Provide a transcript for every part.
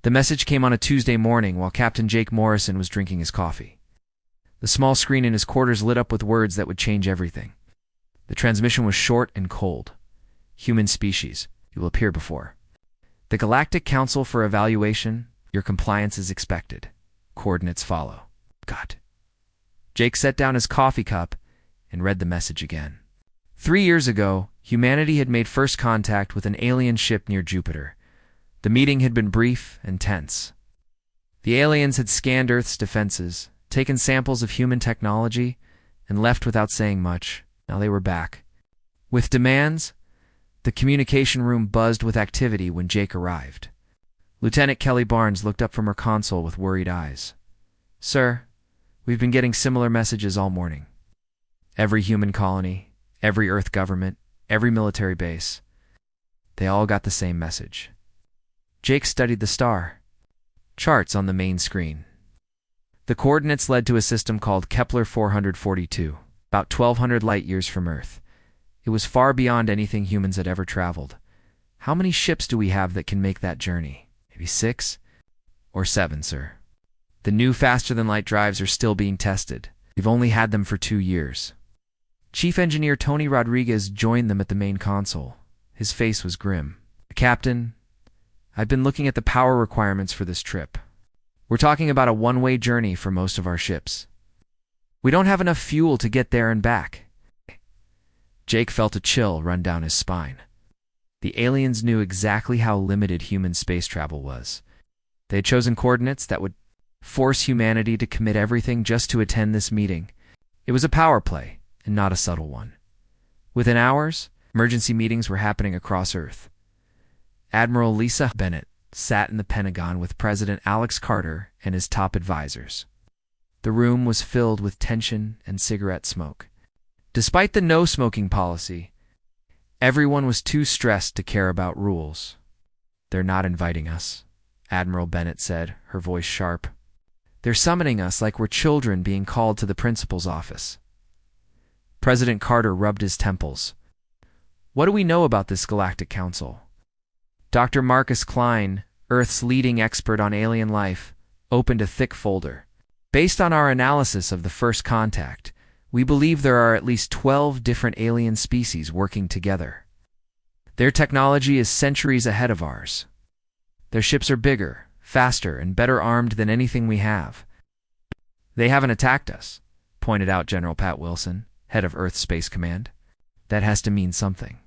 The message came on a Tuesday morning while Captain Jake Morrison was drinking his coffee. The small screen in his quarters lit up with words that would change everything. The transmission was short and cold. Human species, you will appear before the Galactic Council for evaluation. Your compliance is expected. Coordinates follow. God. Jake set down his coffee cup and read the message again. 3 years ago, humanity had made first contact with an alien ship near Jupiter. The meeting had been brief and tense. The aliens had scanned Earth's defenses, taken samples of human technology, and left without saying much. Now they were back. With demands, the communication room buzzed with activity when Jake arrived. Lieutenant Kelly Barnes looked up from her console with worried eyes. "Sir, we've been getting similar messages all morning. Every human colony, every Earth government, every military base, they all got the same message." Jake studied the star charts on the main screen. The coordinates led to a system called Kepler 442, about 1,200 light-years from Earth. It was far beyond anything humans had ever traveled. How many ships do we have that can make that journey? Maybe 6 or 7, sir. The new faster-than-light drives are still being tested. We've only had them for 2 years. Chief Engineer Tony Rodriguez joined them at the main console. His face was grim. "Captain, I've been looking at the power requirements for this trip. We're talking about a one-way journey for most of our ships. We don't have enough fuel to get there and back." Jake felt a chill run down his spine. The aliens knew exactly how limited human space travel was. They had chosen coordinates that would force humanity to commit everything just to attend this meeting. It was a power play, and not a subtle one. Within hours, emergency meetings were happening across Earth. Admiral Lisa Bennett sat in the Pentagon with President Alex Carter and his top advisors. The room was filled with tension and cigarette smoke. Despite the no-smoking policy, everyone was too stressed to care about rules. "They're not inviting us," Admiral Bennett said, her voice sharp. "They're summoning us like we're children being called to the principal's office." President Carter rubbed his temples. "What do we know about this Galactic Council?" Dr. Marcus Klein, Earth's leading expert on alien life, opened a thick folder. "Based on our analysis of the first contact, we believe there are at least 12 different alien species working together. Their technology is centuries ahead of ours. Their ships are bigger, faster, and better armed than anything we have. They haven't attacked us," pointed out General Pat Wilson, head of Earth Space Command. "That has to mean something."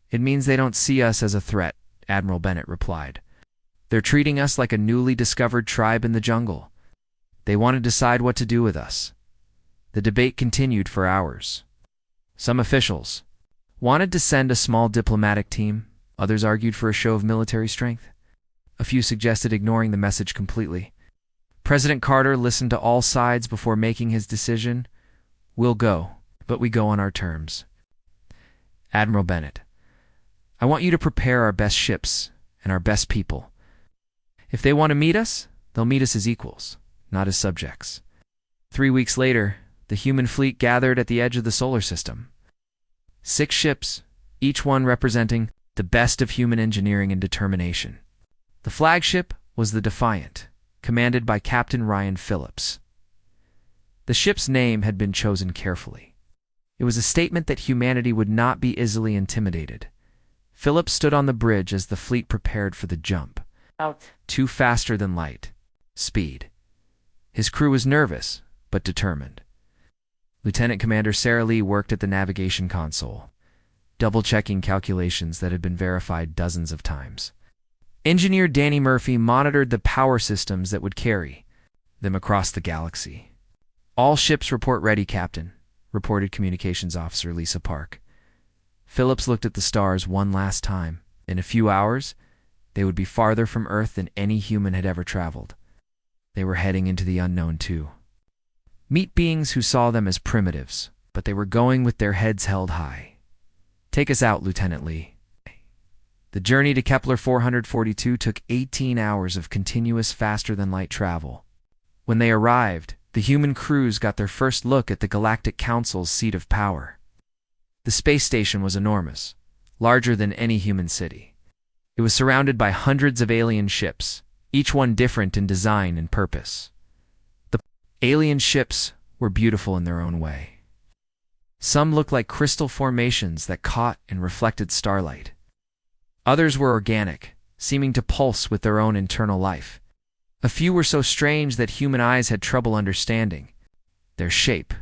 "It means they don't see us as a threat," Admiral Bennett replied. "They're treating us like a newly discovered tribe in the jungle. They want to decide what to do with us." The debate continued for hours. Some officials wanted to send a small diplomatic team. Others argued for a show of military strength. A few suggested ignoring the message completely. President Carter listened to all sides before making his decision. "We'll go, but we go on our terms." "Admiral Bennett, I want you to prepare our best ships and our best people. If they want to meet us, they'll meet us as equals, not as subjects." 3 weeks later, the human fleet gathered at the edge of the solar system. 6 ships, each one representing the best of human engineering and determination. The flagship was the Defiant, commanded by Captain Ryan Phillips. The ship's name had been chosen carefully. It was a statement that humanity would not be easily intimidated. Phillips stood on the bridge as the fleet prepared for the jump. Too faster than light. Speed. His crew was nervous, but determined. Lieutenant Commander Sarah Lee worked at the navigation console, double-checking calculations that had been verified dozens of times. Engineer Danny Murphy monitored the power systems that would carry them across the galaxy. "All ships report ready, Captain," reported Communications Officer Lisa Park. Phillips looked at the stars one last time. In a few hours, they would be farther from Earth than any human had ever traveled. They were heading into the unknown, too. Meet beings who saw them as primitives, but they were going with their heads held high. "Take us out, Lieutenant Lee." The journey to Kepler 442 took 18 hours of continuous faster-than-light travel. When they arrived, the human crews got their first look at the Galactic Council's seat of power. The space station was enormous, larger than any human city. It was surrounded by hundreds of alien ships, each one different in design and purpose. The alien ships were beautiful in their own way. Some looked like crystal formations that caught and reflected starlight. Others were organic, seeming to pulse with their own internal life. A few were so strange that human eyes had trouble understanding their shape.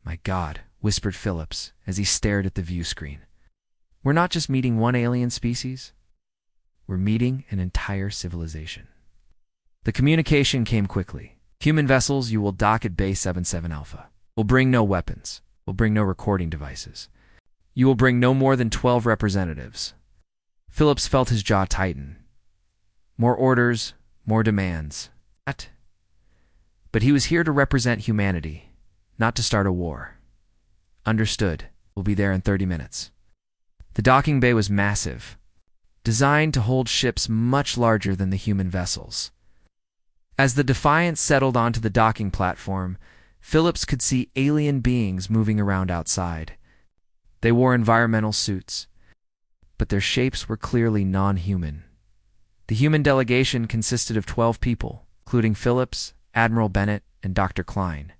"My God," whispered Phillips as he stared at the view screen. "We're not just meeting one alien species. We're meeting an entire civilization." The communication came quickly. "Human vessels, you will dock at Bay 77 Alpha. We'll bring no weapons. We'll bring no recording devices. You will bring no more than 12 representatives." Phillips felt his jaw tighten. More orders, more demands. But he was here to represent humanity, not to start a war. "Understood. We'll be there in 30 minutes. The docking bay was massive, designed to hold ships much larger than the human vessels. As the Defiant settled onto the docking platform, Phillips could see alien beings moving around outside. They wore environmental suits, but their shapes were clearly non-human. The human delegation consisted of 12 people, including Phillips, Admiral Bennett, and Dr. Klein.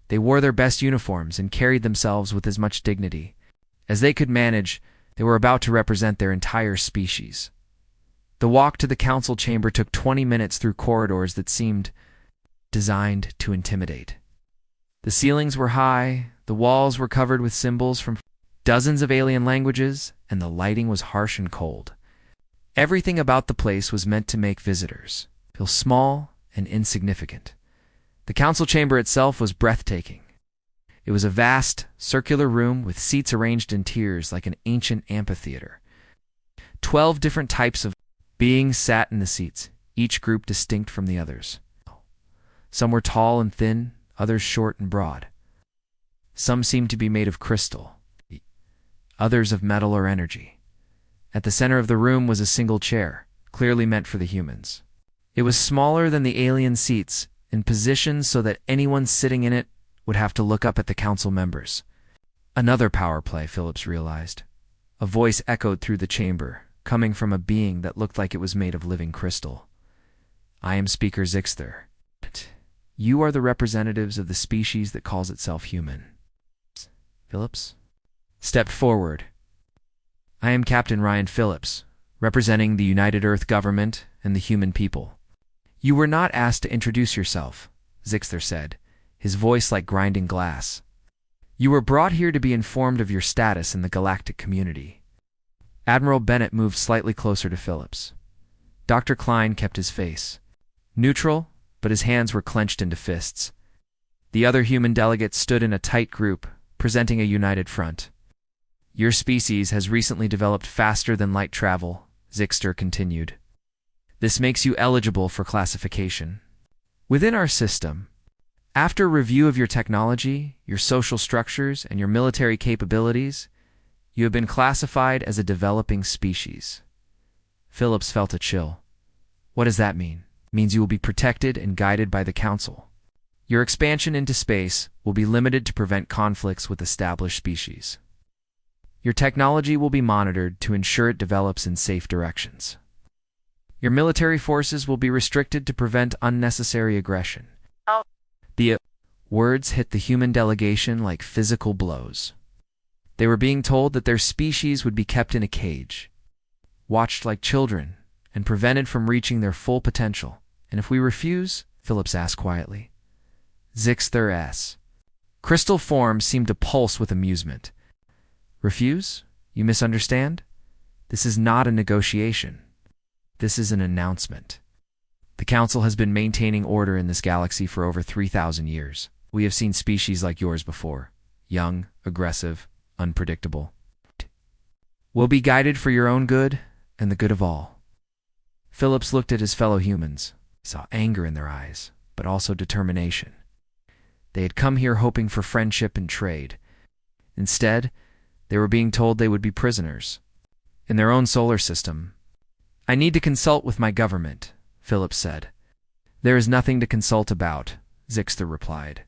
They wore their best uniforms and carried themselves with as much dignity as they could manage. They were about to represent their entire species. The walk to the council chamber took 20 minutes through corridors that seemed designed to intimidate. The ceilings were high, the walls were covered with symbols from dozens of alien languages, and the lighting was harsh and cold. Everything about the place was meant to make visitors feel small and insignificant. The council chamber itself was breathtaking. It was a vast, circular room with seats arranged in tiers like an ancient amphitheater. 12 different types of beings sat in the seats, each group distinct from the others. Some were tall and thin, others short and broad. Some seemed to be made of crystal, others of metal or energy. At the center of the room was a single chair, clearly meant for the humans. It was smaller than the alien seats, and positioned so that anyone sitting in it would have to look up at the council members. Another power play, Phillips realized. A voice echoed through the chamber, coming from a being that looked like it was made of living crystal. "I am Speaker Zixter. You are the representatives of the species that calls itself human." Phillips stepped forward. "I am Captain Ryan Phillips, representing the United Earth government and the human people." "You were not asked to introduce yourself," Zixter said, his voice like grinding glass. "You were brought here to be informed of your status in the galactic community." Admiral Bennett moved slightly closer to Phillips. Dr. Klein kept his face neutral, but his hands were clenched into fists. The other human delegates stood in a tight group, presenting a united front. "Your species has recently developed faster than light travel," Zixter continued. "This makes you eligible for classification within our system. After review of your technology, your social structures, and your military capabilities, you have been classified as a developing species." Phillips felt a chill. "What does that mean?" "It means you will be protected and guided by the Council. Your expansion into space will be limited to prevent conflicts with established species. Your technology will be monitored to ensure it develops in safe directions. Your military forces will be restricted to prevent unnecessary aggression." The words hit the human delegation like physical blows. They were being told that their species would be kept in a cage, watched like children, and prevented from reaching their full potential. "And if we refuse?" Phillips asked quietly. Zixter's crystal form seemed to pulse with amusement. "Refuse? You misunderstand? This is not a negotiation. This is an announcement. The Council has been maintaining order in this galaxy for over 3,000 years. We have seen species like yours before. Young, aggressive, unpredictable. Will be guided for your own good and the good of all." Phillips looked at his fellow humans. He saw anger in their eyes, but also determination. They had come here hoping for friendship and trade. Instead, they were being told they would be prisoners in their own solar system. "I need to consult with my government," Phillips said. "There is nothing to consult about," Zixter replied.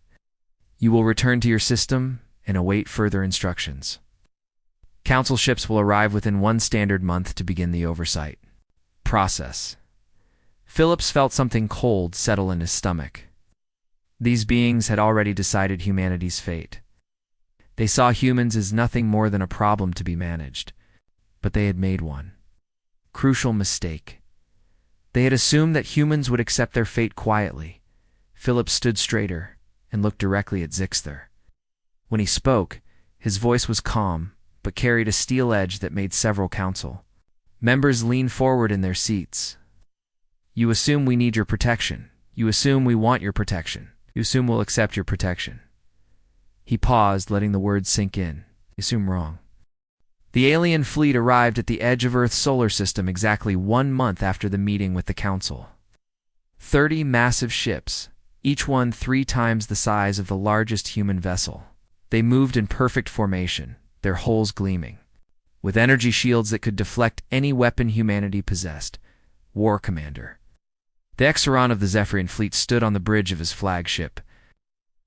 "You will return to your system and await further instructions. Council ships will arrive within one standard month to begin the oversight process." Phillips felt something cold settle in his stomach. These beings had already decided humanity's fate. They saw humans as nothing more than a problem to be managed, but they had made one crucial mistake. They had assumed that humans would accept their fate quietly. Phillips stood straighter and looked directly at Zixter. When he spoke, his voice was calm, but carried a steel edge that made several council members lean forward in their seats. You assume we need your protection. You assume we want your protection. You assume we'll accept your protection. He paused, letting the words sink in. You assume wrong. The alien fleet arrived at the edge of Earth's solar system exactly 1 month after the meeting with the Council. 30 massive ships, each one 3 times the size of the largest human vessel. They moved in perfect formation, their hulls gleaming, with energy shields that could deflect any weapon humanity possessed. War Commander. The Exeron of the Zephyrian fleet stood on the bridge of his flagship,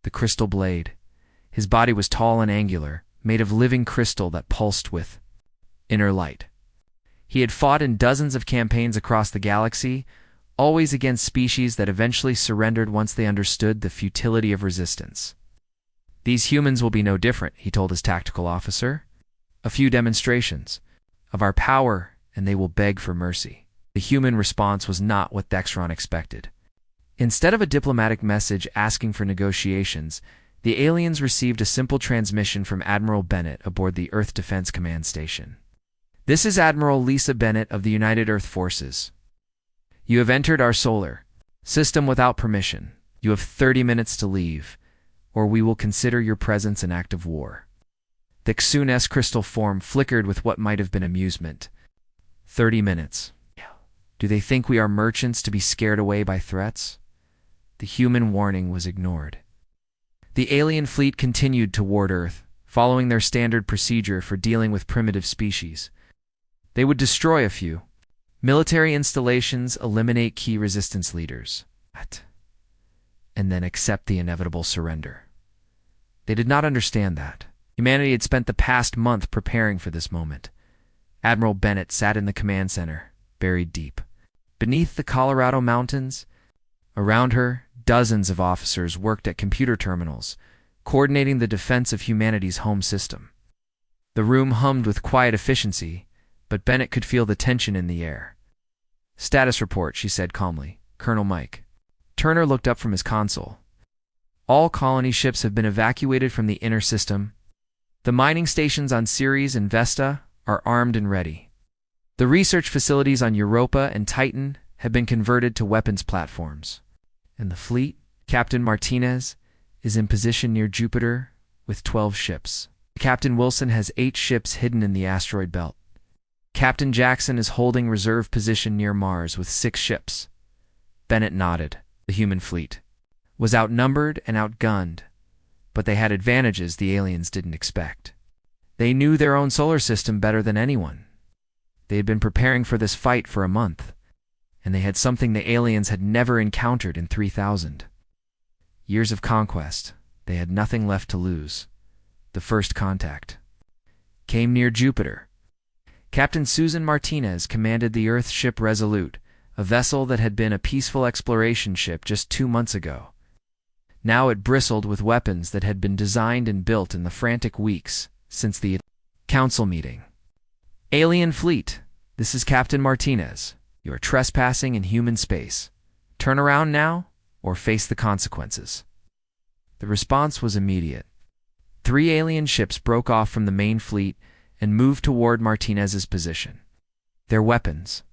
the Crystal Blade. His body was tall and angular, made of living crystal that pulsed with inner light. He had fought in dozens of campaigns across the galaxy, always against species that eventually surrendered once they understood the futility of resistance. These humans will be no different, he told his tactical officer. A few demonstrations of our power, and they will beg for mercy. The human response was not what Dexron expected. Instead of a diplomatic message asking for negotiations, the aliens received a simple transmission from Admiral Bennett aboard the Earth Defense Command Station. This is Admiral Lisa Bennett of the United Earth Forces. You have entered our solar system without permission. You have 30 minutes to leave, or we will consider your presence an act of war. The Xun-S crystal form flickered with what might have been amusement. 30 minutes. Do they think we are merchants to be scared away by threats? The human warning was ignored. The alien fleet continued toward Earth, following their standard procedure for dealing with primitive species. They would destroy a few military installations, eliminate key resistance leaders, and then accept the inevitable surrender. They did not understand that. Humanity had spent the past month preparing for this moment. Admiral Bennett sat in the command center, buried deep beneath the Colorado mountains. Around her, dozens of officers worked at computer terminals, coordinating the defense of humanity's home system. The room hummed with quiet efficiency, but Bennett could feel the tension in the air. Status report, she said calmly. Colonel Mike. Turner looked up from his console. All colony ships have been evacuated from the inner system. The mining stations on Ceres and Vesta are armed and ready. The research facilities on Europa and Titan have been converted to weapons platforms. And the fleet, Captain Martinez, is in position near Jupiter with 12 ships. Captain Wilson has 8 ships hidden in the asteroid belt. Captain Jackson is holding reserve position near Mars with 6 ships. Bennett nodded. The human fleet was outnumbered and outgunned, but they had advantages the aliens didn't expect. They knew their own solar system better than anyone. They had been preparing for this fight for a month, and they had something the aliens had never encountered in 3,000 years of conquest. They had nothing left to lose. The first contact came near Jupiter. Captain Susan Martinez commanded the Earth ship Resolute, a vessel that had been a peaceful exploration ship just 2 months ago. Now it bristled with weapons that had been designed and built in the frantic weeks since the council meeting. Alien fleet, this is Captain Martinez. You are trespassing in human space. Turn around now, or face the consequences. The response was immediate. 3 alien ships broke off from the main fleet and moved toward Martinez's position. Their weapons,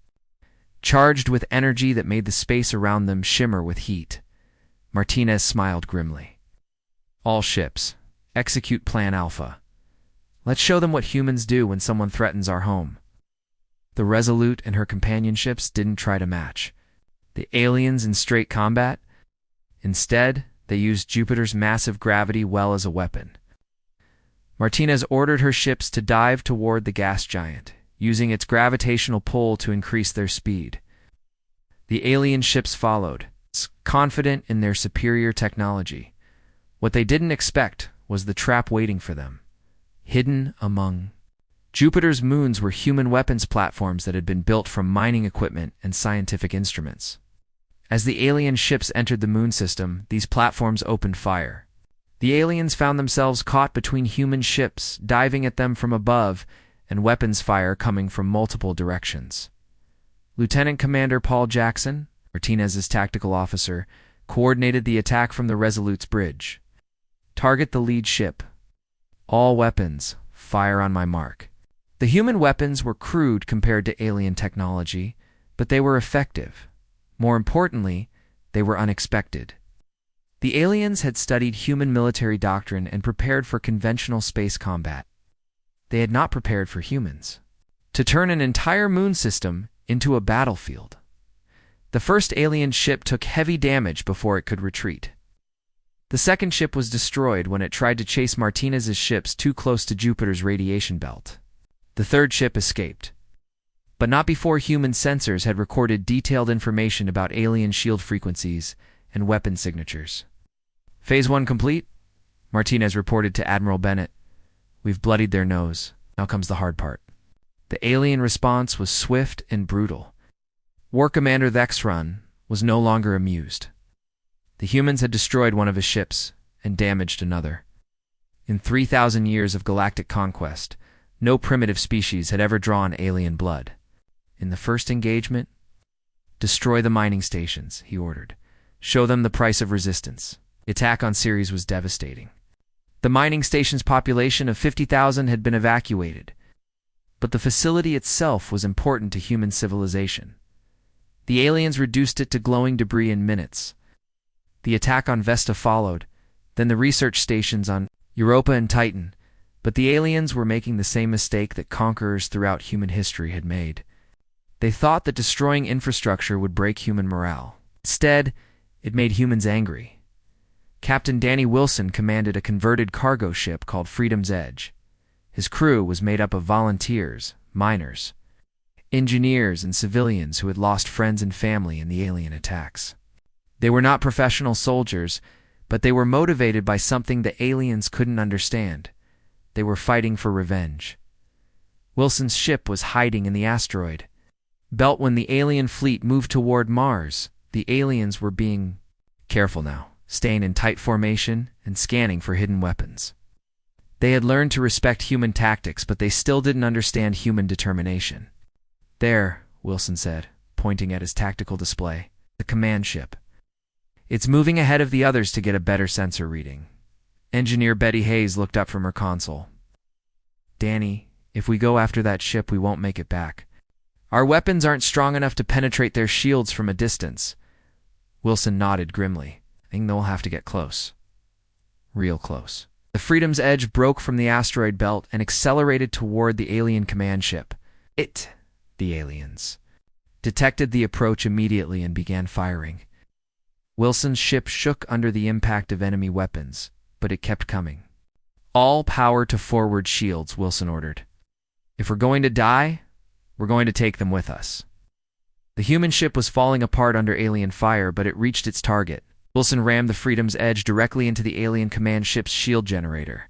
charged with energy that made the space around them shimmer with heat. Martinez smiled grimly. All ships, execute Plan Alpha. Let's show them what humans do when someone threatens our home. The Resolute and her companion ships didn't try to match the aliens in straight combat. Instead, they used Jupiter's massive gravity well as a weapon. Martinez ordered her ships to dive toward the gas giant, using its gravitational pull to increase their speed. The alien ships followed, confident in their superior technology. What they didn't expect was the trap waiting for them. Hidden among Jupiter's moons were human weapons platforms that had been built from mining equipment and scientific instruments. As the alien ships entered the moon system, these platforms opened fire. The aliens found themselves caught between human ships, diving at them from above, and weapons fire coming from multiple directions. Lieutenant Commander Paul Jackson, Martinez's tactical officer, coordinated the attack from the Resolute's bridge. Target the lead ship. All weapons, fire on my mark. The human weapons were crude compared to alien technology, but they were effective. More importantly, they were unexpected. The aliens had studied human military doctrine and prepared for conventional space combat. They had not prepared for humans. To turn an entire moon system into a battlefield. The first alien ship took heavy damage before it could retreat. The second ship was destroyed when it tried to chase Martinez's ships too close to Jupiter's radiation belt. The third ship escaped, but not before human sensors had recorded detailed information about alien shield frequencies and weapon signatures. Phase 1 complete, Martinez reported to Admiral Bennett. We've bloodied their nose. Now comes the hard part. The alien response was swift and brutal. War Commander Thexrun was no longer amused. The humans had destroyed one of his ships and damaged another. In 3,000 years of galactic conquest, no primitive species had ever drawn alien blood. In the first engagement, destroy the mining stations, he ordered. Show them the price of resistance. The attack on Ceres was devastating. The mining station's population of 50,000 had been evacuated, but the facility itself was important to human civilization. The aliens reduced it to glowing debris in minutes. The attack on Vesta followed, then the research stations on Europa and Titan, but the aliens were making the same mistake that conquerors throughout human history had made. They thought that destroying infrastructure would break human morale. Instead, it made humans angry. Captain Danny Wilson commanded a converted cargo ship called Freedom's Edge. His crew was made up of volunteers, miners, engineers, and civilians who had lost friends and family in the alien attacks. They were not professional soldiers, but they were motivated by something the aliens couldn't understand. They were fighting for revenge. Wilson's ship was hiding in the asteroid belt when the alien fleet moved toward Mars. The aliens were being careful now, staying in tight formation and scanning for hidden weapons. They had learned to respect human tactics, but they still didn't understand human determination. There, Wilson said, pointing at his tactical display, the command ship. It's moving ahead of the others to get a better sensor reading. Engineer Betty Hayes looked up from her console. Danny, if we go after that ship, we won't make it back. Our weapons aren't strong enough to penetrate their shields from a distance. Wilson nodded grimly. I think they'll have to get close. Real close. The Freedom's Edge broke from the asteroid belt and accelerated toward the alien command ship. The aliens, detected the approach immediately and began firing. Wilson's ship shook under the impact of enemy weapons, but it kept coming. All power to forward shields, Wilson ordered. If we're going to die, we're going to take them with us. The human ship was falling apart under alien fire, but it reached its target. Wilson rammed the Freedom's Edge directly into the alien command ship's shield generator.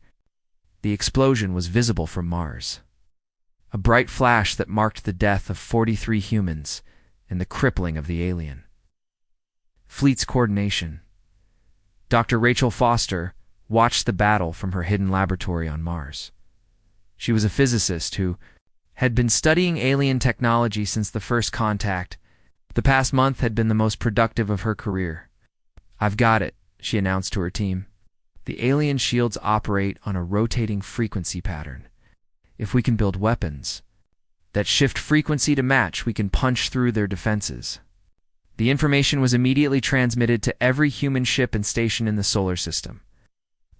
The explosion was visible from Mars. A bright flash that marked the death of 43 humans and the crippling of the alien. Fleet's coordination. Dr. Rachel Foster watched the battle from her hidden laboratory on Mars. She was a physicist who had been studying alien technology since the first contact. The past month had been the most productive of her career. I've got it, she announced to her team. The alien shields operate on a rotating frequency pattern. If we can build weapons that shift frequency to match, we can punch through their defenses. The information was immediately transmitted to every human ship and station in the solar system.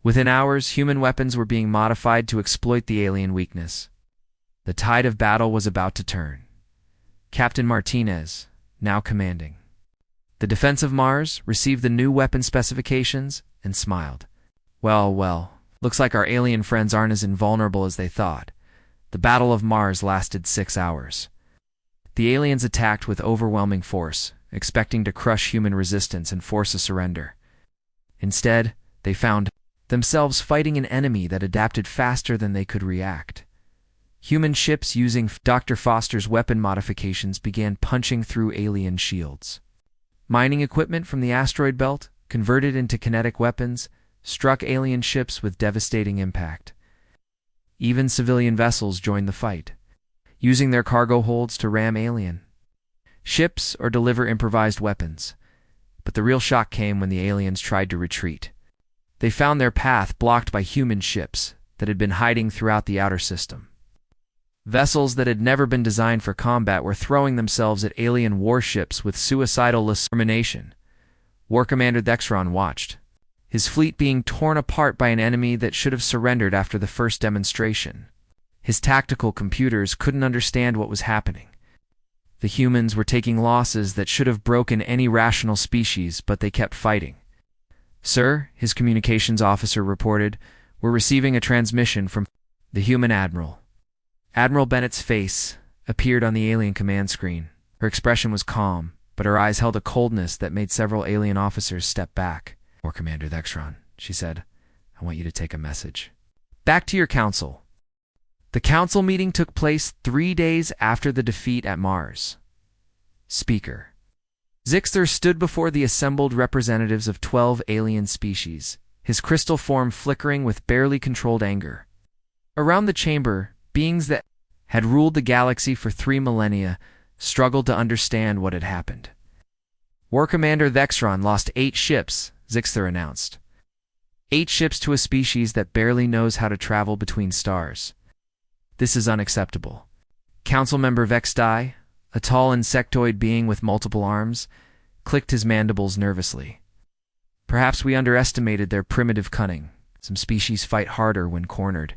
Within hours, human weapons were being modified to exploit the alien weakness. The tide of battle was about to turn. Captain Martinez, now commanding the defense of Mars, received the new weapon specifications and smiled. Well, looks like our alien friends aren't as invulnerable as they thought. The Battle of Mars lasted 6 hours. The aliens attacked with overwhelming force, expecting to crush human resistance and force a surrender. Instead, they found themselves fighting an enemy that adapted faster than they could react. Human ships using Dr. Foster's weapon modifications began punching through alien shields. Mining equipment from the asteroid belt, converted into kinetic weapons, struck alien ships with devastating impact. Even civilian vessels joined the fight, using their cargo holds to ram alien ships or deliver improvised weapons. But the real shock came when the aliens tried to retreat. They found their path blocked by human ships that had been hiding throughout the outer system. Vessels that had never been designed for combat were throwing themselves at alien warships with suicidal determination. War Commander Thexron watched, his fleet being torn apart by an enemy that should have surrendered after the first demonstration. His tactical computers couldn't understand what was happening. The humans were taking losses that should have broken any rational species, but they kept fighting. "Sir," his communications officer reported, "we're receiving a transmission from the human admiral." Admiral Bennett's face appeared on the alien command screen. Her expression was calm, but her eyes held a coldness that made several alien officers step back. "War Commander Thexron," she said, "I want you to take a message. Back to your council." The council meeting took place 3 days after the defeat at Mars. Speaker. Zixter stood before the assembled representatives of 12 alien species, his crystal form flickering with barely controlled anger. Around the chamber, beings that had ruled the galaxy for 3 millennia struggled to understand what had happened. "War Commander Thexron lost 8 ships, Zixter announced. 8 ships to a species that barely knows how to travel between stars. This is unacceptable." Council member Vexdai, a tall insectoid being with multiple arms, clicked his mandibles nervously. "Perhaps we underestimated their primitive cunning. Some species fight harder when cornered."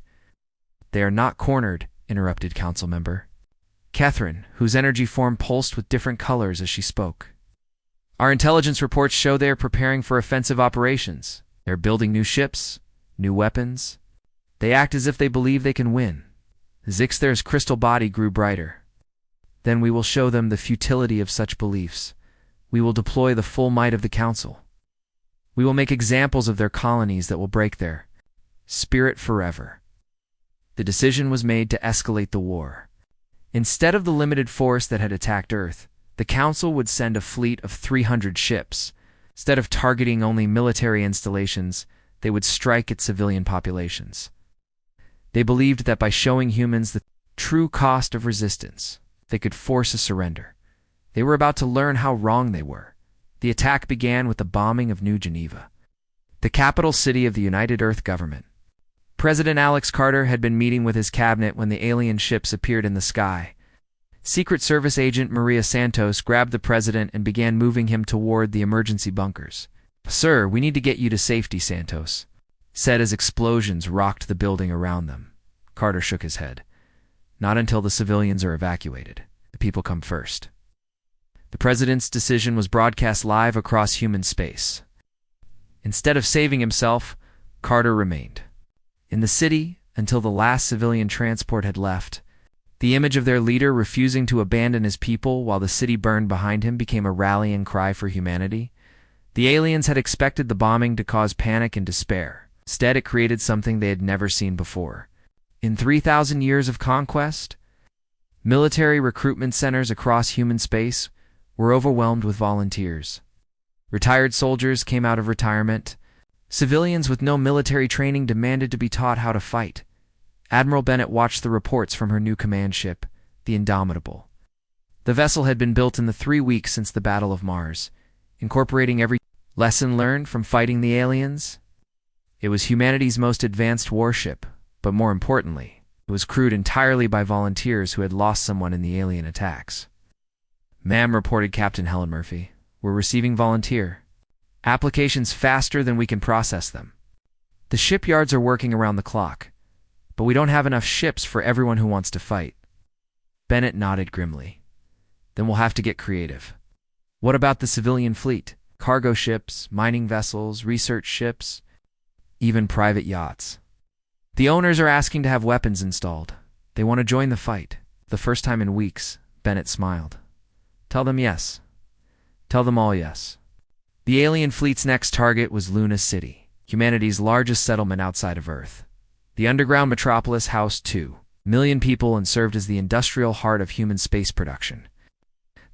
"They are not cornered," interrupted council member Catherine, whose energy form pulsed with different colors as she spoke. "Our intelligence reports show they are preparing for offensive operations. They're building new ships, new weapons. They act as if they believe they can win." Zixter's crystal body grew brighter. "Then we will show them the futility of such beliefs. We will deploy the full might of the council. We will make examples of their colonies that will break their spirit forever." The decision was made to escalate the war. Instead of the limited force that had attacked Earth, the council would send a fleet of 300 ships. Instead of targeting only military installations, they would strike at civilian populations. They believed that by showing humans the true cost of resistance, they could force a surrender. They were about to learn how wrong they were. The attack began with the bombing of New Geneva, the capital city of the United Earth government. President Alex Carter had been meeting with his cabinet when the alien ships appeared in the sky. Secret Service agent Maria Santos grabbed the president and began moving him toward the emergency bunkers. "Sir, we need to get you to safety," Santos said as explosions rocked the building around them. Carter shook his head. "Not until the civilians are evacuated. The people come first." The president's decision was broadcast live across human space. Instead of saving himself, Carter remained in the city until the last civilian transport had left. The image of their leader refusing to abandon his people while the city burned behind him became a rallying cry for humanity. The aliens had expected the bombing to cause panic and despair. Instead, it created something they had never seen before. In 3,000 years of conquest, military recruitment centers across human space were overwhelmed with volunteers. Retired soldiers came out of retirement. Civilians with no military training demanded to be taught how to fight. Admiral Bennett watched the reports from her new command ship, the Indomitable. The vessel had been built in the 3 weeks since the Battle of Mars, incorporating every lesson learned from fighting the aliens. It was humanity's most advanced warship, but more importantly, it was crewed entirely by volunteers who had lost someone in the alien attacks. "Ma'am," reported Captain Helen Murphy, "we're receiving volunteer applications faster than we can process them. The shipyards are working around the clock, but we don't have enough ships for everyone who wants to fight." Bennett nodded grimly. "Then we'll have to get creative. What about the civilian fleet? Cargo ships, mining vessels, research ships, even private yachts. The owners are asking to have weapons installed. They want to join the fight." The first time in weeks, Bennett smiled. "Tell them yes. Tell them all yes." The alien fleet's next target was Luna City, humanity's largest settlement outside of Earth. The underground metropolis housed 2 million people and served as the industrial heart of human space production.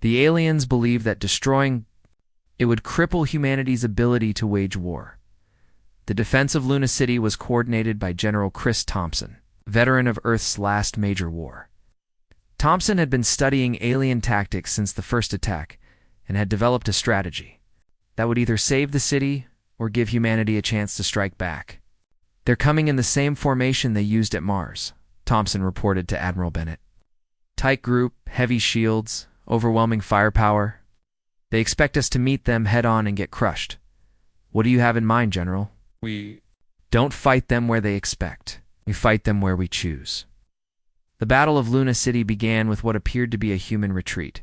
The aliens believed that destroying It would cripple humanity's ability to wage war. The defense of Luna City was coordinated by General Chris Thompson, veteran of Earth's last major war. Thompson had been studying alien tactics since the first attack and had developed a strategy that would either save the city or give humanity a chance to strike back. "They're coming in the same formation they used at Mars," Thompson reported to Admiral Bennett. "Tight group, heavy shields, overwhelming firepower. They expect us to meet them head-on and get crushed. What do you have in mind, General?" We "Don't fight them where they expect. We fight them where we choose." The Battle of Luna City began with what appeared to be a human retreat.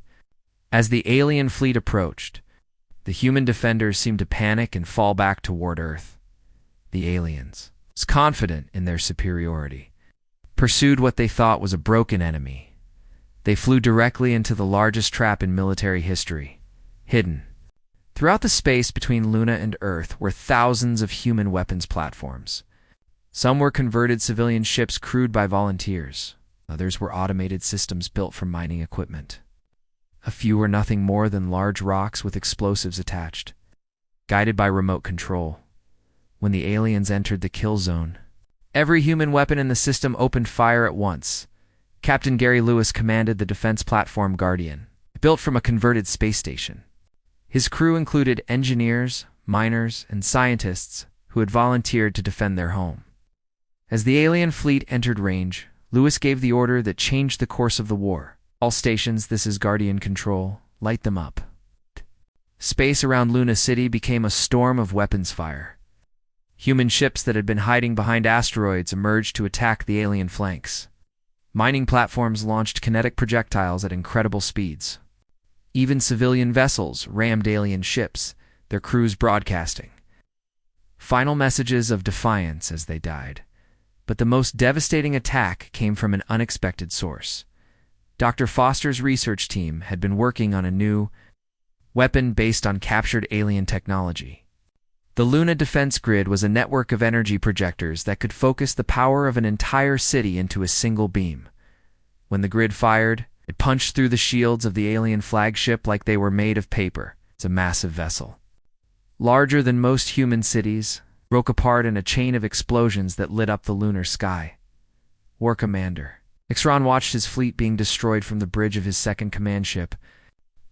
As the alien fleet approached, the human defenders seemed to panic and fall back toward Earth. The aliens, confident in their superiority, pursued what they thought was a broken enemy. They flew directly into the largest trap in military history, hidden. Throughout the space between Luna and Earth were thousands of human weapons platforms. Some were converted civilian ships crewed by volunteers. Others were automated systems built from mining equipment. A few were nothing more than large rocks with explosives attached, guided by remote control. When the aliens entered the kill zone, every human weapon in the system opened fire at once. Captain Gary Lewis commanded the defense platform Guardian, built from a converted space station. His crew included engineers, miners, and scientists who had volunteered to defend their home. As the alien fleet entered range, Lewis gave the order that changed the course of the war. "All stations, this is Guardian Control. Light them up." Space around Luna City became a storm of weapons fire. Human ships that had been hiding behind asteroids emerged to attack the alien flanks. Mining platforms launched kinetic projectiles at incredible speeds. Even civilian vessels rammed alien ships, their crews broadcasting final messages of defiance as they died. But the most devastating attack came from an unexpected source. Dr. Foster's research team had been working on a new weapon based on captured alien technology. The Luna Defense Grid was a network of energy projectors that could focus the power of an entire city into a single beam. When the grid fired, it punched through the shields of the alien flagship like they were made of paper. It's a massive vessel, larger than most human cities, broke apart in a chain of explosions that lit up the lunar sky. War Commander Ixron watched his fleet being destroyed from the bridge of his second command ship.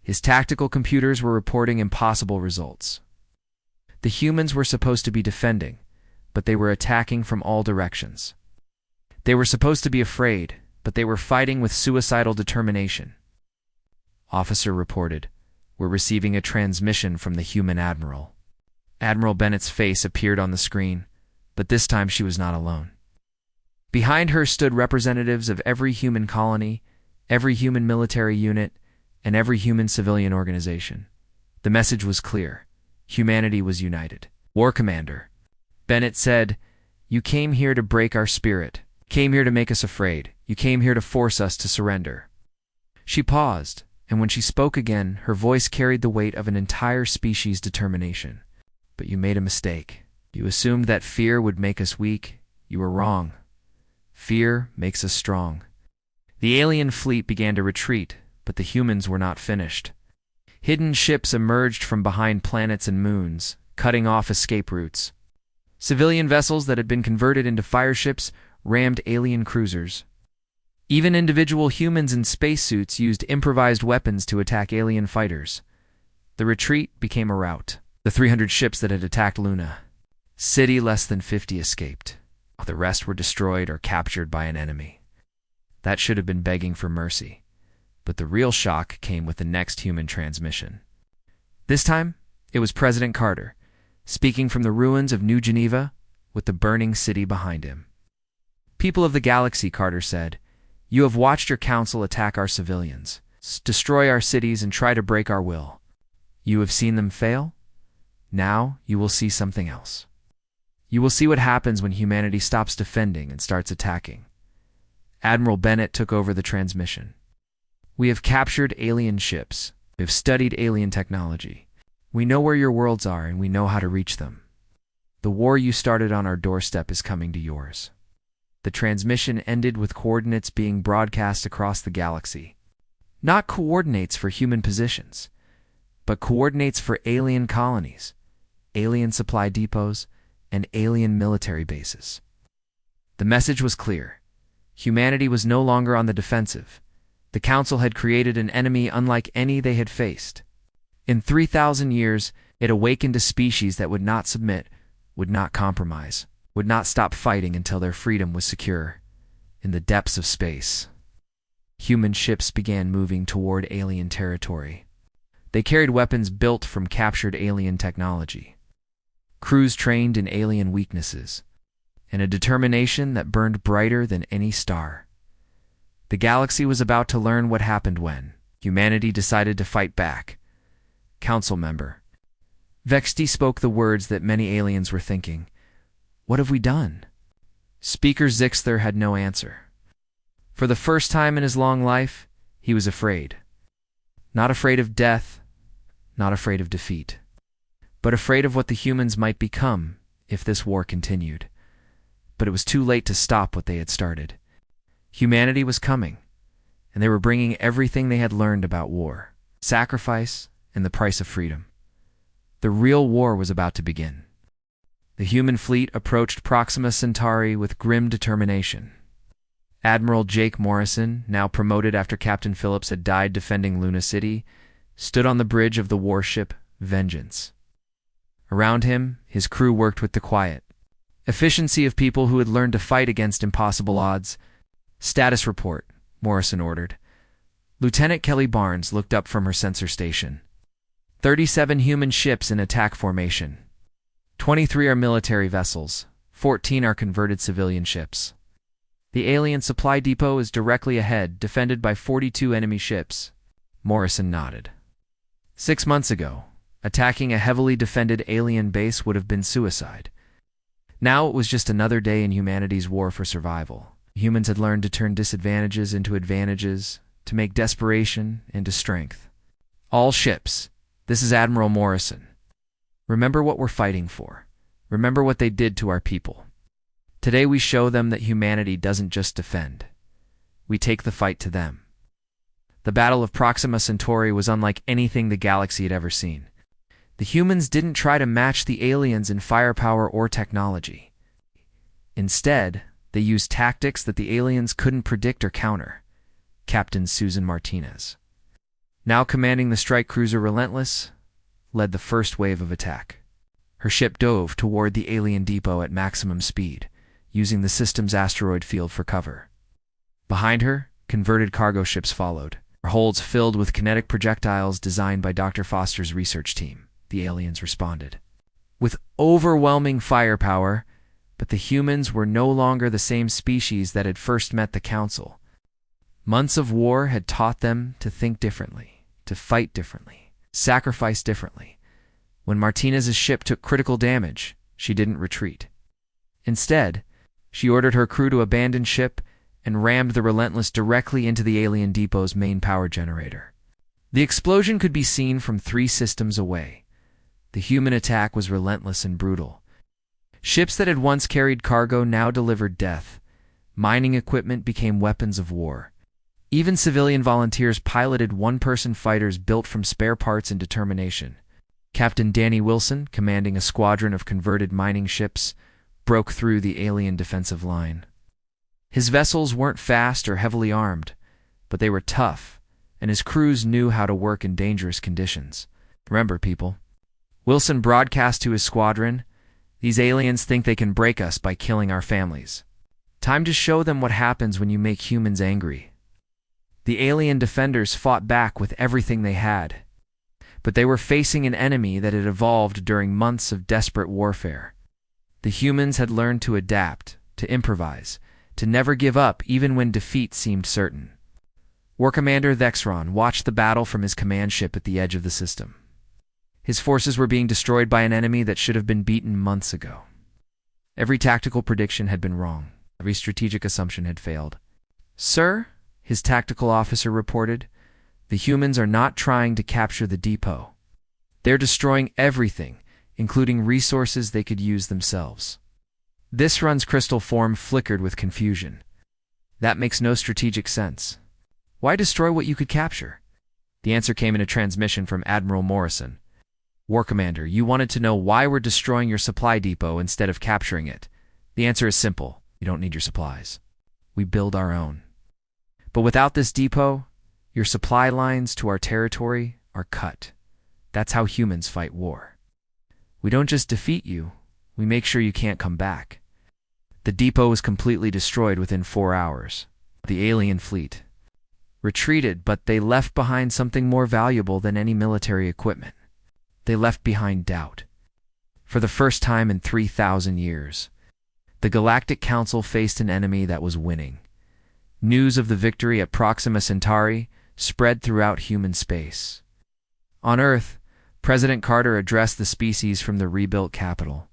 His tactical computers were reporting impossible results. The humans were supposed to be defending, but they were attacking from all directions. They were supposed to be afraid, but they were fighting with suicidal determination. Officer reported, "We're receiving a transmission from the human admiral." Admiral Bennett's face appeared on the screen, but this time she was not alone. Behind her stood representatives of every human colony, every human military unit, and every human civilian organization. The message was clear. Humanity was united. "War Commander," Bennett said, "you came here to break our spirit. You came here to make us afraid. You came here to force us to surrender." She paused, and when she spoke again, her voice carried the weight of an entire species' determination. "But you made a mistake. You assumed that fear would make us weak. You were wrong. Fear makes us strong." The alien fleet began to retreat, but the humans were not finished. Hidden ships emerged from behind planets and moons, cutting off escape routes. Civilian vessels that had been converted into fireships rammed alien cruisers. Even individual humans in spacesuits used improvised weapons to attack alien fighters. The retreat became a rout. The 300 ships that had attacked Luna City, less than 50 escaped. The rest were destroyed or captured by an enemy. That should have been begging for mercy. But the real shock came with the next human transmission. This time, it was President Carter, speaking from the ruins of New Geneva with the burning city behind him. "People of the galaxy," Carter said, "you have watched your council attack our civilians, destroy our cities, and try to break our will. You have seen them fail. Now you will see something else. You will see what happens when humanity stops defending and starts attacking." Admiral Bennett took over the transmission. "We have captured alien ships. We have studied alien technology. We know where your worlds are, and we know how to reach them. The war you started on our doorstep is coming to yours." The transmission ended with coordinates being broadcast across the galaxy. Not coordinates for human positions, but coordinates for alien colonies, alien supply depots, and alien military bases. The message was clear. Humanity was no longer on the defensive. The Council had created an enemy unlike any they had faced. In 3,000 years, it awakened a species that would not submit, would not compromise, would not stop fighting until their freedom was secure. In the depths of space, human ships began moving toward alien territory. They carried weapons built from captured alien technology, crews trained in alien weaknesses, and a determination that burned brighter than any star. The galaxy was about to learn what happened when humanity decided to fight back. Council member Vexti spoke the words that many aliens were thinking. What have we done? Speaker Zixther had no answer. For the first time in his long life, he was afraid. Not afraid of death, not afraid of defeat, but afraid of what the humans might become if this war continued. But it was too late to stop what they had started. Humanity was coming, and they were bringing everything they had learned about war, sacrifice, and the price of freedom. The real war was about to begin. The human fleet approached Proxima Centauri with grim determination. Admiral Jake Morrison, now promoted after Captain Phillips had died defending Luna City, stood on the bridge of the warship Vengeance. Around him, his crew worked with the quiet efficiency of people who had learned to fight against impossible odds. Status report, Morrison ordered. Lieutenant Kelly Barnes looked up from her sensor station. 37 human ships in attack formation. 23 are military vessels. 14 are converted civilian ships. The alien supply depot is directly ahead, defended by 42 enemy ships. Morrison nodded. 6 months ago, attacking a heavily defended alien base would have been suicide. Now it was just another day in humanity's war for survival. Humans had learned to turn disadvantages into advantages, to make desperation into strength. All ships, this is Admiral Morrison. Remember what we're fighting for. Remember what they did to our people. Today we show them that humanity doesn't just defend. We take the fight to them. The Battle of Proxima Centauri was unlike anything the galaxy had ever seen. The humans didn't try to match the aliens in firepower or technology. Instead, they used tactics that the aliens couldn't predict or counter. Captain Susan Martinez, now commanding the strike cruiser Relentless, led the first wave of attack. Her ship dove toward the alien depot at maximum speed, using the system's asteroid field for cover. Behind her, converted cargo ships followed, their holds filled with kinetic projectiles designed by Dr. Foster's research team. The aliens responded with overwhelming firepower, but the humans were no longer the same species that had first met the Council. Months of war had taught them to think differently, to fight differently, sacrifice differently. When Martinez's ship took critical damage, she didn't retreat. Instead, she ordered her crew to abandon ship and rammed the Relentless directly into the alien depot's main power generator. The explosion could be seen from 3 systems away. The human attack was relentless and brutal. Ships that had once carried cargo now delivered death. Mining equipment became weapons of war. Even civilian volunteers piloted one-person fighters built from spare parts and determination. Captain Danny Wilson, commanding a squadron of converted mining ships, broke through the alien defensive line. His vessels weren't fast or heavily armed, but they were tough, and his crews knew how to work in dangerous conditions. Remember, people, Wilson broadcast to his squadron, "These aliens think they can break us by killing our families. Time to show them what happens when you make humans angry." The alien defenders fought back with everything they had, but they were facing an enemy that had evolved during months of desperate warfare. The humans had learned to adapt, to improvise, to never give up even when defeat seemed certain. War Commander Thexron watched the battle from his command ship at the edge of the system. His forces were being destroyed by an enemy that should have been beaten months ago. Every tactical prediction had been wrong. Every strategic assumption had failed. "Sir," his tactical officer reported, "the humans are not trying to capture the depot. They're destroying everything, including resources they could use themselves." This run's crystal form flickered with confusion. That makes no strategic sense. Why destroy what you could capture? The answer came in a transmission from Admiral Morrison. War Commander, you wanted to know why we're destroying your supply depot instead of capturing it. The answer is simple. You don't need your supplies. We build our own. But without this depot, your supply lines to our territory are cut. That's how humans fight war. We don't just defeat you, we make sure you can't come back. The depot was completely destroyed within 4 hours. The alien fleet retreated, but they left behind something more valuable than any military equipment. They left behind doubt. For the first time in 3,000 years, the Galactic Council faced an enemy that was winning. News of the victory at Proxima Centauri spread throughout human space. On Earth, President Carter addressed the species from the rebuilt capital.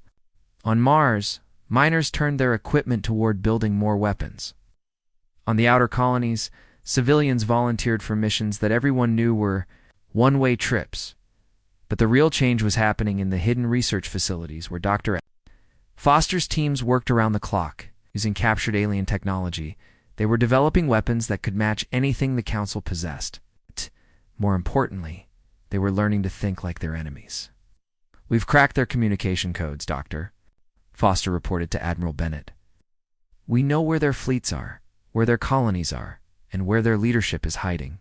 On Mars, miners turned their equipment toward building more weapons. On the outer colonies, civilians volunteered for missions that everyone knew were one-way trips. But the real change was happening in the hidden research facilities where Dr. Foster's teams worked around the clock. Using captured alien technology, they were developing weapons that could match anything the Council possessed. More importantly, they were learning to think like their enemies. We've cracked their communication codes, Doctor, Foster reported to Admiral Bennett. We know where their fleets are, where their colonies are, and where their leadership is hiding.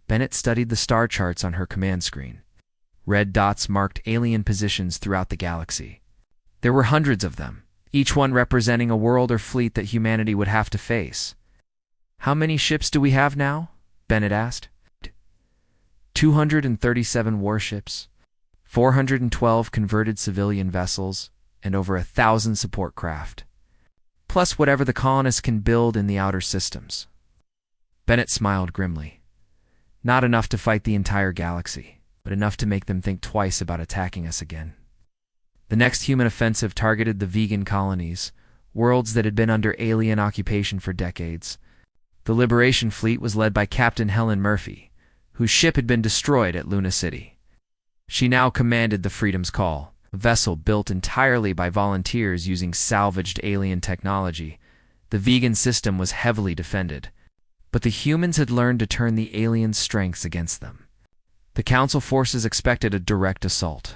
Bennett studied the star charts on her command screen. Red dots marked alien positions throughout the galaxy. There were hundreds of them, each one representing a world or fleet that humanity would have to face. How many ships do we have now? Bennett asked. 237 warships, 412 converted civilian vessels, and over 1,000 support craft. Plus whatever the colonists can build in the outer systems. Bennett smiled grimly. Not enough to fight the entire galaxy, but enough to make them think twice about attacking us again. The next human offensive targeted the vegan colonies, worlds that had been under alien occupation for decades. The Liberation Fleet was led by Captain Helen Murphy, whose ship had been destroyed at Luna City. She now commanded the Freedom's Call, a vessel built entirely by volunteers using salvaged alien technology. The vegan system was heavily defended, but the humans had learned to turn the aliens' strengths against them. The Council forces expected a direct assault.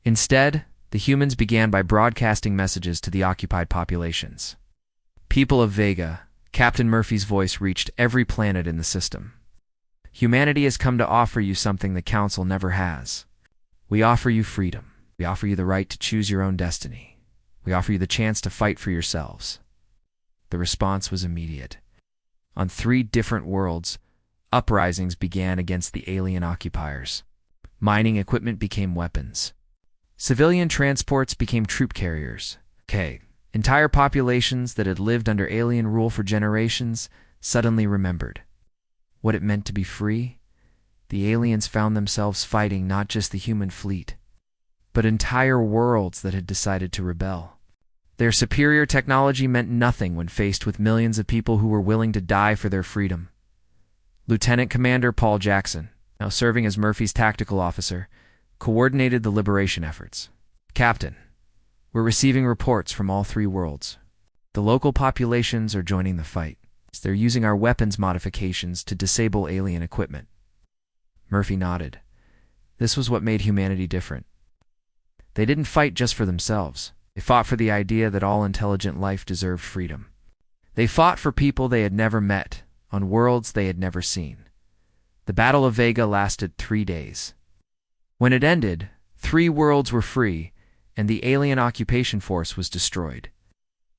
Instead, the humans began by broadcasting messages to the occupied populations. People of Vega, Captain Murphy's voice reached every planet in the system. Humanity has come to offer you something the Council never has. We offer you freedom. We offer you the right to choose your own destiny. We offer you the chance to fight for yourselves. The response was immediate. On 3 different worlds, uprisings began against the alien occupiers. Mining equipment became weapons. Civilian transports became troop carriers. Entire populations that had lived under alien rule for generations suddenly remembered what it meant to be free. The aliens found themselves fighting not just the human fleet, but entire worlds that had decided to rebel. Their superior technology meant nothing when faced with millions of people who were willing to die for their freedom. Lieutenant Commander Paul Jackson, now serving as Murphy's tactical officer, coordinated the liberation efforts. Captain, we're receiving reports from all 3 worlds. The local populations are joining the fight. They're using our weapons modifications to disable alien equipment. Murphy nodded. This was what made humanity different. They didn't fight just for themselves. They fought for the idea that all intelligent life deserved freedom. They fought for people they had never met, on worlds they had never seen. The Battle of Vega lasted 3 days. When it ended, 3 worlds were free, and the alien occupation force was destroyed.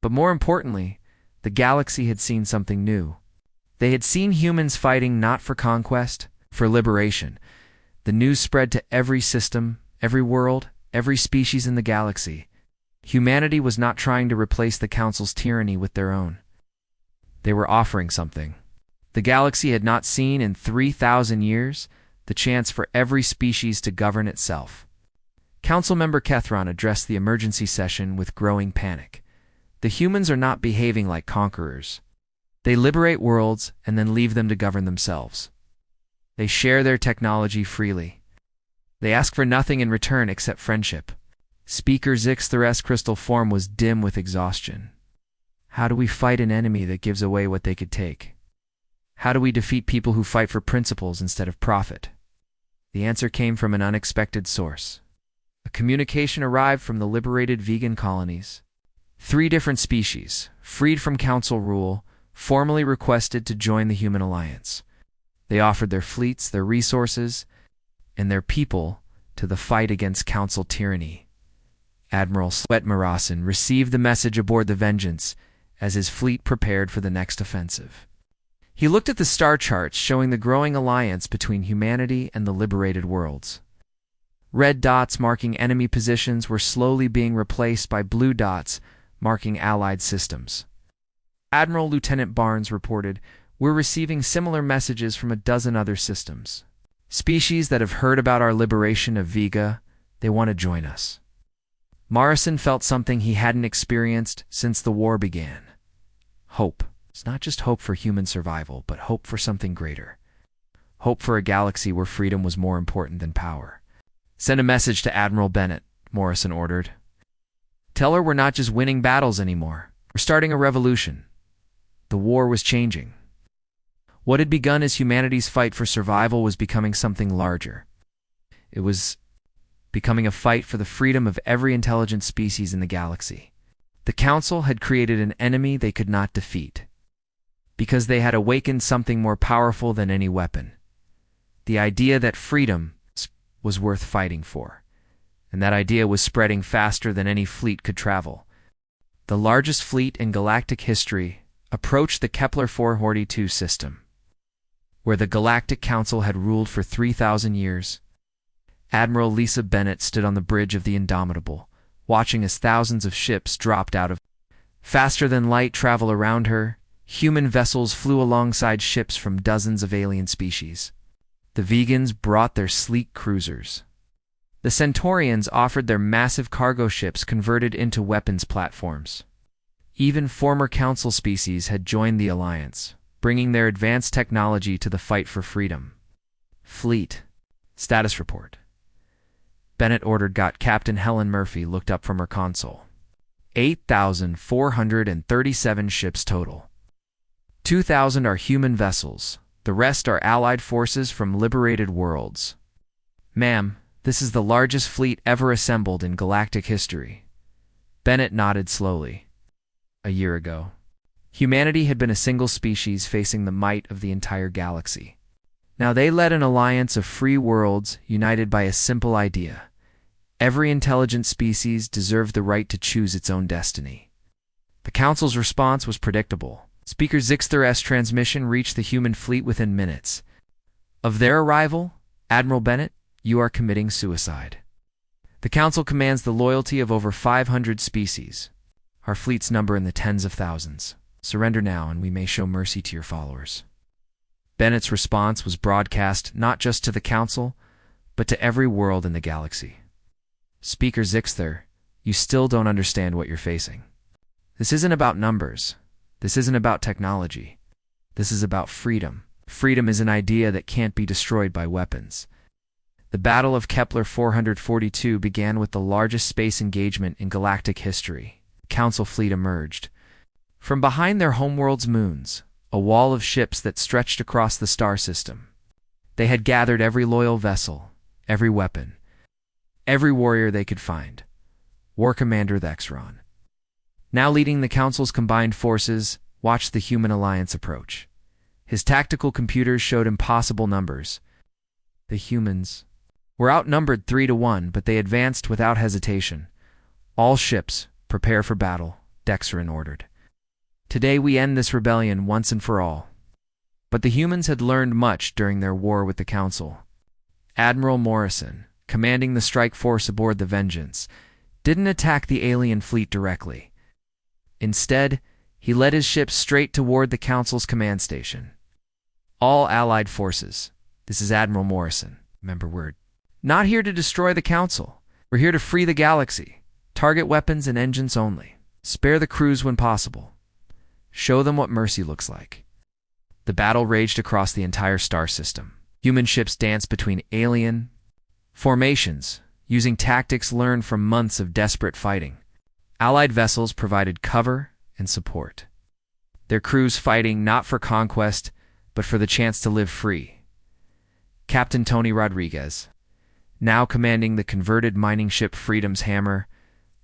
But more importantly, the galaxy had seen something new. They had seen humans fighting not for conquest, for liberation. The news spread to every system, every world, every species in the galaxy. Humanity was not trying to replace the Council's tyranny with their own. They were offering something the galaxy had not seen in 3,000 years, the chance for every species to govern itself. Council member Kethron addressed the emergency session with growing panic. The humans are not behaving like conquerors. They liberate worlds and then leave them to govern themselves. They share their technology freely. They ask for nothing in return except friendship. Speaker Zixthar's crystal form was dim with exhaustion. How do we fight an enemy that gives away what they could take? How do we defeat people who fight for principles instead of profit? The answer came from an unexpected source. A communication arrived from the liberated vegan colonies. 3 different species, freed from council rule, formally requested to join the human alliance. They offered their fleets, their resources, and their people to the fight against council tyranny. Admiral Sweat-Marasin received the message aboard the Vengeance as his fleet prepared for the next offensive. He looked at the star charts showing the growing alliance between humanity and the liberated worlds. Red dots marking enemy positions were slowly being replaced by blue dots marking allied systems. Admiral Lieutenant Barnes reported, "We're receiving similar messages from a dozen other systems. Species that have heard about our liberation of Vega, they want to join us." Morrison felt something he hadn't experienced since the war began. Hope. It's not just hope for human survival, but hope for something greater. Hope for a galaxy where freedom was more important than power. "Send a message to Admiral Bennett," Morrison ordered. "Tell her we're not just winning battles anymore. We're starting a revolution." The war was changing. What had begun as humanity's fight for survival was becoming something larger. It was becoming a fight for the freedom of every intelligent species in the galaxy. The Council had created an enemy they could not defeat, because they had awakened something more powerful than any weapon. The idea that freedom was worth fighting for, and that idea was spreading faster than any fleet could travel. The largest fleet in galactic history approached the Kepler-442 system, where the Galactic Council had ruled for 3,000 years. Admiral Lisa Bennett stood on the bridge of the Indomitable, watching as thousands of ships dropped out of faster-than-light travel around her. Human vessels flew alongside ships from dozens of alien species. The vegans brought their sleek cruisers. The Centaurians offered their massive cargo ships converted into weapons platforms. Even former Council species had joined the alliance, bringing their advanced technology to the fight for freedom. Fleet. Status report. Bennett ordered Captain Helen Murphy looked up from her console. 8,437 ships total. 2,000 are human vessels. The rest are allied forces from liberated worlds. "Ma'am, this is the largest fleet ever assembled in galactic history." Bennett nodded slowly. A year ago, humanity had been a single species facing the might of the entire galaxy. Now they led an alliance of free worlds united by a simple idea. Every intelligent species deserved the right to choose its own destiny. The Council's response was predictable. Speaker Zixther's transmission reached the human fleet within minutes. Of their arrival, "Admiral Bennett, you are committing suicide. The Council commands the loyalty of over 500 species. Our fleets number in the tens of thousands. Surrender now and we may show mercy to your followers." Bennett's response was broadcast not just to the Council, but to every world in the galaxy. "Speaker Zixther, you still don't understand what you're facing. This isn't about numbers. This isn't about technology. This is about freedom. Freedom is an idea that can't be destroyed by weapons." The Battle of Kepler-442 began with the largest space engagement in galactic history. The Council fleet emerged. From behind their homeworld's moons, a wall of ships that stretched across the star system. They had gathered every loyal vessel, every weapon, every warrior they could find. War Commander Thexron, now leading the Council's combined forces, watched the human alliance approach. His tactical computers showed impossible numbers. The humans were outnumbered 3-1, but they advanced without hesitation. "All ships, prepare for battle," Thexron ordered. "Today we end this rebellion once and for all." But the humans had learned much during their war with the Council. Admiral Morrison, commanding the strike force aboard the Vengeance, didn't attack the alien fleet directly. Instead, he led his ships straight toward the Council's command station. "All Allied forces, this is Admiral Morrison. Remember, we're not here to destroy the Council. We're here to free the galaxy. Target weapons and engines only. Spare the crews when possible. Show them what mercy looks like." The battle raged across the entire star system. Human ships danced between alien formations, using tactics learned from months of desperate fighting. Allied vessels provided cover and support, their crews fighting not for conquest, but for the chance to live free. Captain Tony Rodriguez, now commanding the converted mining ship Freedom's Hammer,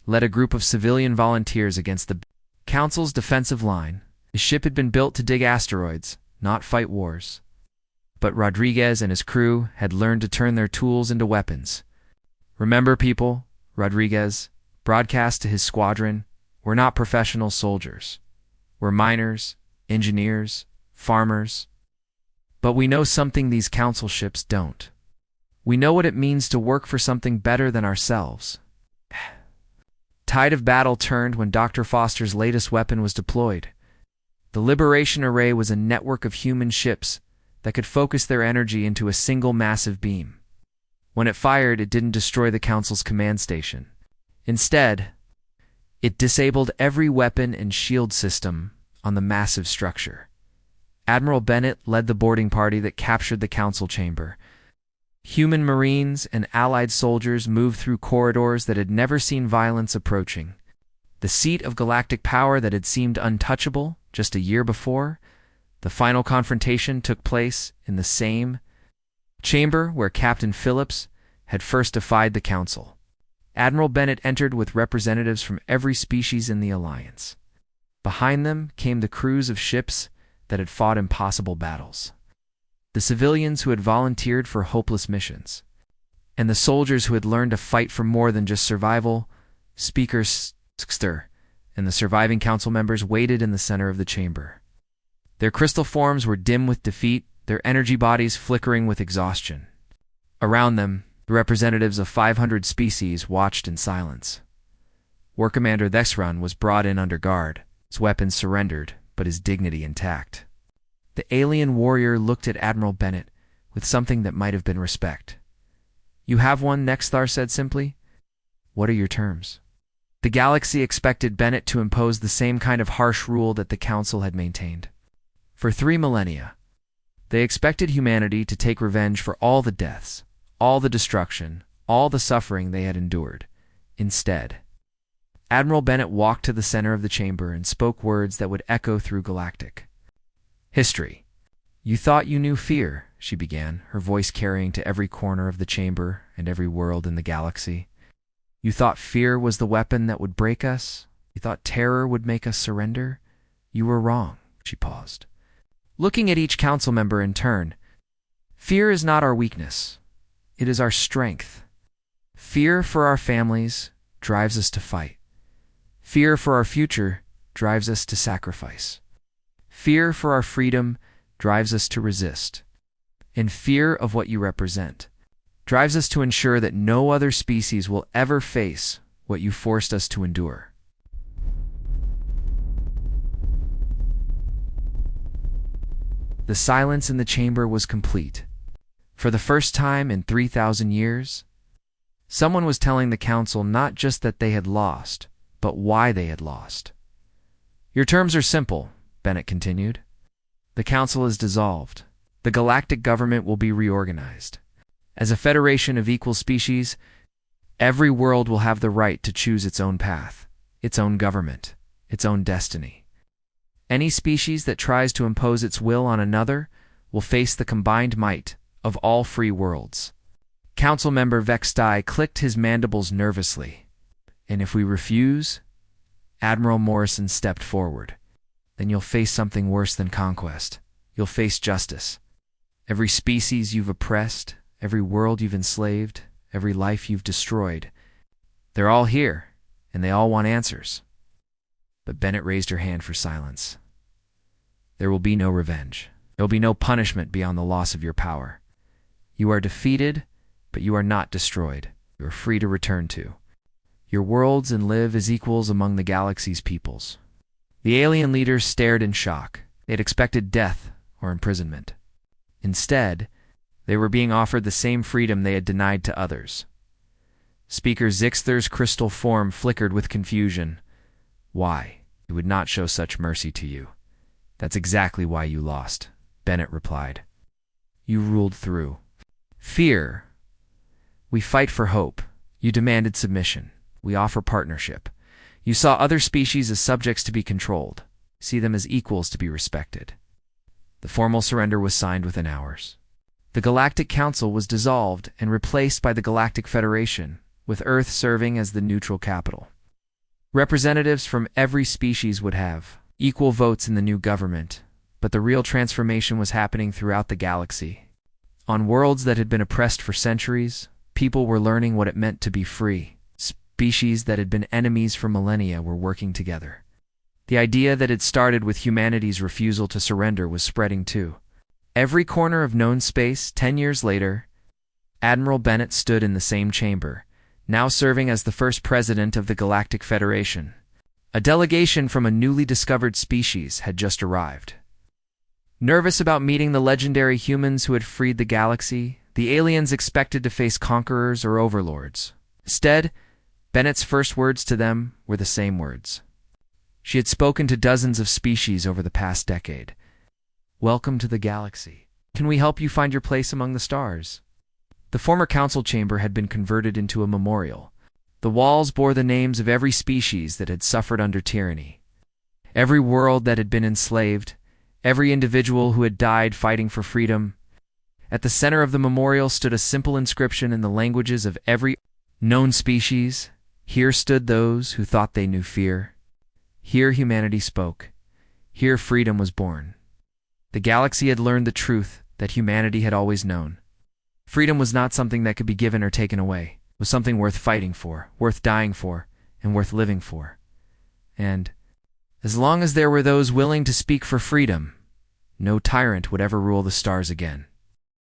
led a group of civilian volunteers against the Council's defensive line. The ship had been built to dig asteroids, not fight wars. But Rodriguez and his crew had learned to turn their tools into weapons. "Remember, people," Rodriguez broadcast to his squadron, "we're not professional soldiers. We're miners, engineers, farmers. But we know something these Council ships don't. We know what it means to work for something better than ourselves." Tide of battle turned when Dr. Foster's latest weapon was deployed. The Liberation Array was a network of human ships that could focus their energy into a single massive beam. When it fired, it didn't destroy the Council's command station. Instead, it disabled every weapon and shield system on the massive structure. Admiral Bennett led the boarding party that captured the Council chamber. Human Marines and Allied soldiers moved through corridors that had never seen violence approaching. The seat of galactic power that had seemed untouchable just a year before, the final confrontation took place in the same chamber where Captain Phillips had first defied the Council. Admiral Bennett entered with representatives from every species in the Alliance. Behind them came the crews of ships that had fought impossible battles, the civilians who had volunteered for hopeless missions, and the soldiers who had learned to fight for more than just survival. Speaker Stir and the surviving Council members waited in the center of the chamber. Their crystal forms were dim with defeat, their energy bodies flickering with exhaustion. Around them, the representatives of 500 species watched in silence. War Commander Thexrun was brought in under guard, his weapons surrendered, but his dignity intact. The alien warrior looked at Admiral Bennett with something that might have been respect. "You have one," Nexthar said simply. "What are your terms?" The galaxy expected Bennett to impose the same kind of harsh rule that the Council had maintained. For 3 millennia, they expected humanity to take revenge for all the deaths, all the destruction, all the suffering they had endured. Instead, Admiral Bennett walked to the center of the chamber and spoke words that would echo through Galactic. "History. You thought you knew fear," she began, her voice carrying to every corner of the chamber and every world in the galaxy. "You thought fear was the weapon that would break us? You thought terror would make us surrender? You were wrong." She paused, looking at each Council member in turn. "Fear is not our weakness. It is our strength. Fear for our families drives us to fight. Fear for our future drives us to sacrifice. Fear for our freedom drives us to resist. And fear of what you represent drives us to ensure that no other species will ever face what you forced us to endure." The silence in the chamber was complete. For the first time in 3,000 years, someone was telling the Council not just that they had lost, but why they had lost. "Your terms are simple," Bennett continued. "The Council is dissolved. The galactic government will be reorganized. As a federation of equal species, every world will have the right to choose its own path, its own government, its own destiny. Any species that tries to impose its will on another will face the combined might of all free worlds." Council member Vextai clicked his mandibles nervously. "And if we refuse?" Admiral Morrison stepped forward. "Then you'll face something worse than conquest. You'll face justice. Every species you've oppressed, every world you've enslaved, every life you've destroyed, they're all here, and they all want answers." But Bennett raised her hand for silence. "There will be no revenge. There will be no punishment beyond the loss of your power. You are defeated, but you are not destroyed. You are free to return to your worlds and live as equals among the galaxy's peoples." The alien leaders stared in shock. They had expected death or imprisonment. Instead, they were being offered the same freedom they had denied to others. Speaker Zixther's crystal form flickered with confusion. "Why? He would not show such mercy to you. That's exactly why you lost," Bennett replied. "You ruled through fear. We fight for hope. You demanded submission. We offer partnership. You saw other species as subjects to be controlled. See them as equals to be respected. The formal surrender was signed within hours. The Galactic Council was dissolved and replaced by the Galactic Federation, with Earth serving as the neutral capital. Representatives from every species would have equal votes in the new government, but the real transformation was happening throughout the galaxy. On worlds that had been oppressed for centuries, people were learning what it meant to be free. Species that had been enemies for millennia were working together. The idea that had started with humanity's refusal to surrender was spreading too. Every corner of known space, 10 years later, Admiral Bennett stood in the same chamber, now serving as the first president of the Galactic Federation. A delegation from a newly discovered species had just arrived. Nervous about meeting the legendary humans who had freed the galaxy, the aliens expected to face conquerors or overlords. Instead, Bennett's first words to them were the same words. She had spoken to dozens of species over the past decade. Welcome to the galaxy. Can we help you find your place among the stars? The former council chamber had been converted into a memorial. The walls bore the names of every species that had suffered under tyranny, every world that had been enslaved, every individual who had died fighting for freedom. At the center of the memorial stood a simple inscription in the languages of every known species. Here stood those who thought they knew fear. Here humanity spoke. Here freedom was born. The galaxy had learned the truth that humanity had always known. Freedom was not something that could be given or taken away. It was something worth fighting for, worth dying for, and worth living for. And as long as there were those willing to speak for freedom, no tyrant would ever rule the stars again.